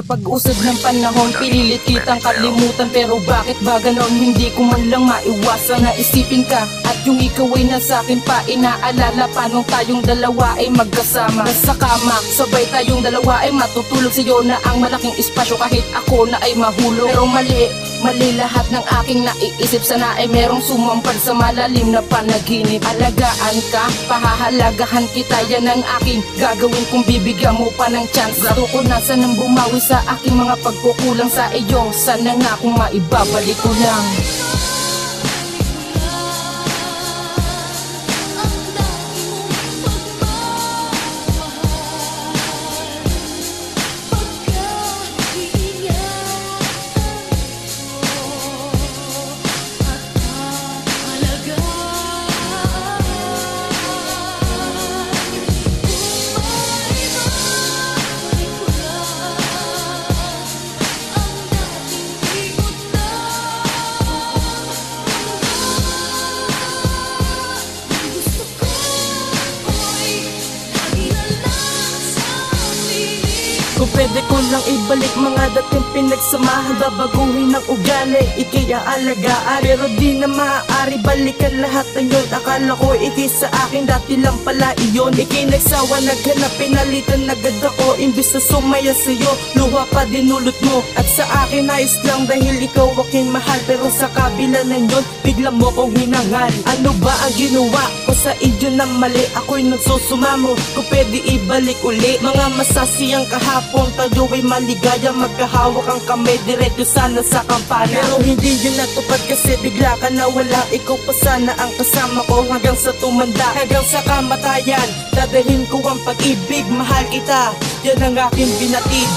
pag-usad ng panahon, pinilit kitang kalimutan. Pero bakit ba ganon? Hindi ko man lang maiwasan na isipin ka. At yung ikaw ay nasa'kin pa inaalala. Paano tayong dalawa ay magkasama sa kama, sabay tayong dalawa ay matutulog. Sa'yo na ang malaking espasyo kahit ako na ay mahulog. Pero mali lahat ng aking naiisip. Sana ay merong sumampad sa malalim na panaginip. Alagaan ka, pahahalagahan kita, yan ang aking gagawin kung bibigyan mo pa ng chance. Gusto ko na sanang bumawi sa aking mga pagkukulang sa iyo. Sana nga kung maibabalik ko lang. Kung pwede ko lang ibalik mga dating pinagsamahan, babaguhin ang ugali, ikay aalagaan. Pero di na maaari balikan lahat ng yun. Akala ko ikay sa akin, dati lang pala iyon. Ikay nagsawa, naghanap, pinalitan agad ako. Imbis na sumaya sa'yo, luha pa dinulot mo. At sa akin ayos lang dahil ikaw aking mahal. Pero sa kabila ng yun, bigla mo kong hinangal. Ano ba ang ginawa ko sa iyo na mali? Ako'y nagsusumamo, kung pwede ibalik uli. Mga masasiyang kahapon tayo ay maligaya, magkahawak ang kamay, diretso sana sa kampana. Pero hindi yun natupad kasi bigla ka nawala. Ikaw pa sana ang kasama ko hanggang sa tumanda, hanggang sa kamatayan. Dadahin ko ang pag-ibig, mahal kita, yan ang aking binatid.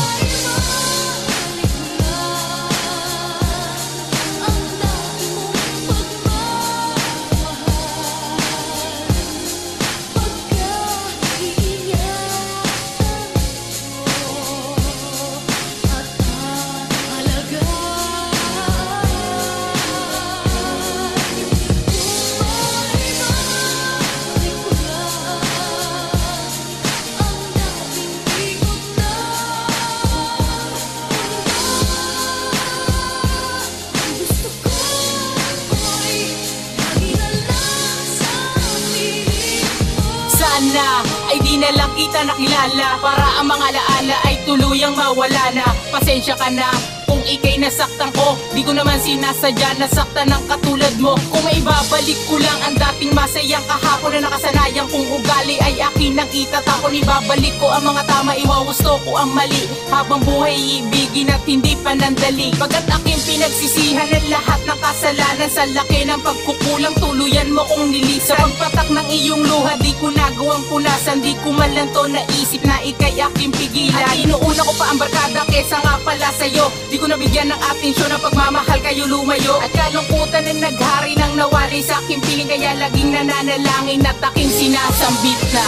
Sana ay di na lang kita nakilala, para ang mga alaala ay tuluyang mawala na. Pasensya ka na kung ikay nasaktan ko, di ko naman sinasadya nasaktan ng katulad mo. Kung maibabalik ko lang ang dating masayang kahapon na nakasanayan kong ugali ay akin nang itatapon. Ibabalik ko ang mga tama, iwawasto ko ang mali. Habang buhay iibigin at hindi panandali. Pagkat aking pinagsisihan ang lahat ng kasalanan, sa laki ng pagkukulang tuluyan mo kong nilisan. Sa pagpatak ng iyong luha di ko nagawang punasan, di ko man lang to naisip na ikay aking pigilan. At inuuna ko pa ang barkada kesa nga pala sa'yo. Di ko nabigyan ng atensyon na pagmamahal kayo lumayo. At kalungkutan na naghari nang nawali sa aking piling, kaya laging nananalangin at aking sinasambit na